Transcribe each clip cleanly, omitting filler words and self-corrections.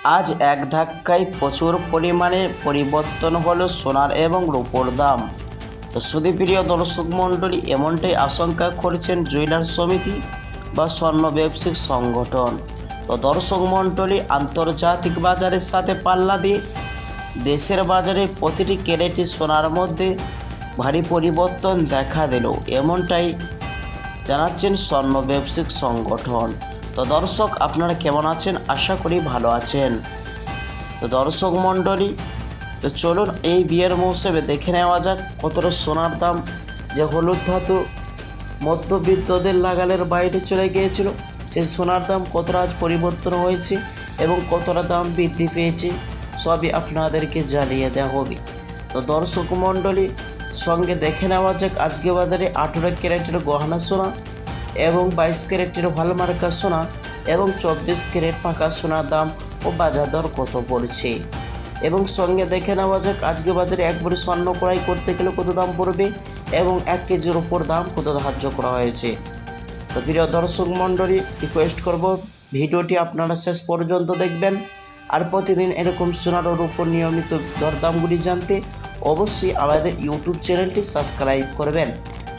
আজ এক ধাক্কায় প্রচুর পরিমাণে পরিবর্তন হলো সোনার এবং রূপোর দাম। তো সুধীপ্রিয় দর্শক মণ্ডলী, এমনটাই আশঙ্কা করছেন জুয়েলার্স সমিতি বা স্বর্ণ ব্যবসায়িক সংগঠন। তো দর্শক মণ্ডলী, আন্তর্জাতিক বাজারের সাথে পাল্লা দিয়ে দেশের বাজারে প্রতিটি ক্যারেটে সোনার মধ্যে ভারী পরিবর্তন দেখা দিল, এমনটাই জানাচ্ছেন স্বর্ণ ব্যবসায়িক সংগঠন। তো দর্শক, আপনারা কেমন আছেন? আশা করি ভালো আছেন। তো দর্শক মণ্ডলী, তো চলুন এই বিয়ের মৌসুমে দেখে নেওয়া যাক কতটা সোনার দাম, যে হলুদ ধাতু মধ্যবিত্তদের নাগালের বাইরে চলে গিয়েছিল, সেই সোনার দাম কতটা আজ পরিবর্তন হয়েছে এবং কতটা দাম বৃদ্ধি পেয়েছে সবই আপনাদেরকে জানিয়ে দেওয়া হবে। তো দর্শক মণ্ডলী, সঙ্গে দেখে নেওয়া যাক আজকে বাজারে 18 ক্যারেটের গহনা সোনা এবং 22 ক্যারেটের হলমার্কা সোনা এবং 24 ক্যারেট পাকা সোনার দাম ও বাজার দর কত পড়ছে, এবং সঙ্গে দেখে নেওয়া যাক আজকে বাজারে এক ভরি স্বর্ণ ক্রয় করতে গেলে কত দাম পড়বে এবং 1 কেজির উপর দাম কত ধার্য করা হয়েছে। তো প্রিয় দর্শক মণ্ডলী, রিকোয়েস্ট করব ভিডিওটি আপনারা শেষ পর্যন্ত দেখবেন, আর প্রতিদিন এরকম সোনার উপর নিয়মিত দরদামগুলি জানতে অবশ্যই আমাদের ইউটিউব চ্যানেলটি সাবস্ক্রাইব করবেন।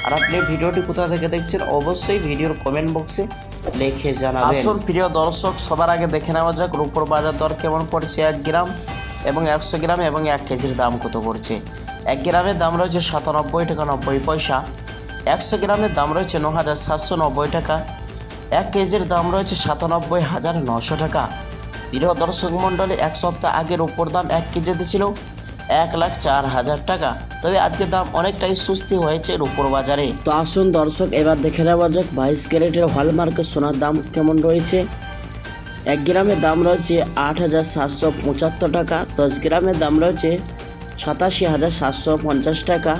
আর আপনি ভিডিওটি কোথা থেকে দেখছেন অবশ্যই ভিডিওর কমেন্ট বক্সে লিখে জানাবেন। আসুন প্রিয় দর্শক, সবার আগে দেখে নেওয়া যাক রূপোর বাজার দর কেমন পড়ছে 1 গ্রাম এবং 100 গ্রাম এবং 1 কেজির দাম কত পড়ছে। 1 গ্রামের দাম রয়েছে 97 টাকা 90 পয়সা, 100 গ্রামের দাম রয়েছে 9790 টাকা, 1 কেজির দাম রয়েছে 97,900 টাকা। প্রিয় দর্শক মণ্ডলী, এক সপ্তাহ আগের রূপোর দাম 1 কেজিতে ছিল 1,04,000 টাকা, তবে আজকের দাম অনেকটাই সুস্থি হয়েছে রূপোর বাজারে। তো আসুন দর্শক, এবার দেখে নেওয়া যাক 22 ক্যারেটের হলমার্কের সোনার দাম কেমন রয়েছে। 1 গ্রামের দাম রয়েছে 8,775 টাকা, 10 গ্রামের দাম রয়েছে 87,750 টাকা,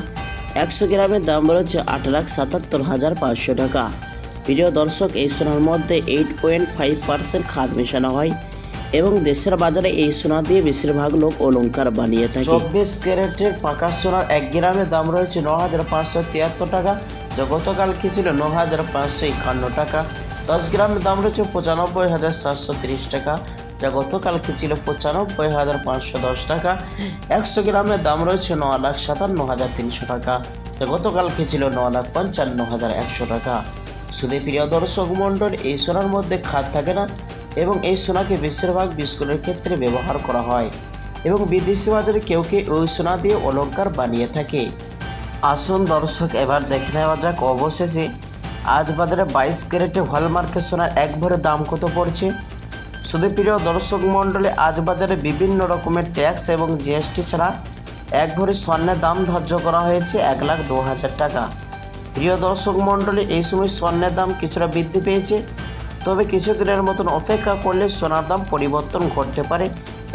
100 গ্রামের দাম রয়েছে 8,77,500 টাকা। প্রিয় দর্শক, এই সোনার মধ্যে 8.5% খাদ মেশানো হয় এবং দেশের বাজারে এই সোনা দিয়ে বেশিরভাগ লোক অলংকার বানিয়ে থাকে। 24 ক্যারেটের পাকা সোনার 1 গ্রামের দাম রয়েছে 9,573 টাকা, যা গতকালকে ছিল 9,551 টাকা। 10 গ্রামের দাম রয়েছে 95,730 টাকা, যা গতকালকে ছিল 95,510 টাকা। 100 গ্রামের দাম রয়েছে 9,57,300 টাকা, যা গতকালকে ছিল 9,55,100 টাকা। শুধু প্রিয় দর্শক মণ্ডল, এই সোনার মধ্যে খাদ থাকে না এবং এই সোনাকে বেশিরভাগ বিস্কুটের ক্ষেত্রে ব্যবহার করা হয় এবং বিদেশি বাজারে কেউ কেউ ওই সোনা দিয়ে অলংকার বানিয়ে থাকে। আসুন দর্শক, এবার দেখে নেওয়া যাক অবশেষে আজ বাজারে 22 ক্যারেটে হলমার্কের সোনার 1 ভরির দাম কত পড়ছে। শুধু প্রিয় দর্শক মণ্ডলী, আজ বাজারে বিভিন্ন রকমের ট্যাক্স এবং জিএসটি ছাড়া 1 ভরি স্বর্ণের দাম ধার্য করা হয়েছে 1,02,000 টাকা। প্রিয় দর্শক মণ্ডলী, এই সময় স্বর্ণের দাম কিছুটা বৃদ্ধি পেয়েছে, তবে কিছুদিনের মতন অপেক্ষা করলে সোনার দাম পরিবর্তন ঘটতে পারে,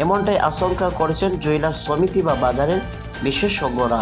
এমনটাই আশঙ্কা করছেন জুয়েলার্স সমিতি বা বাজারের বিশেষজ্ঞরা।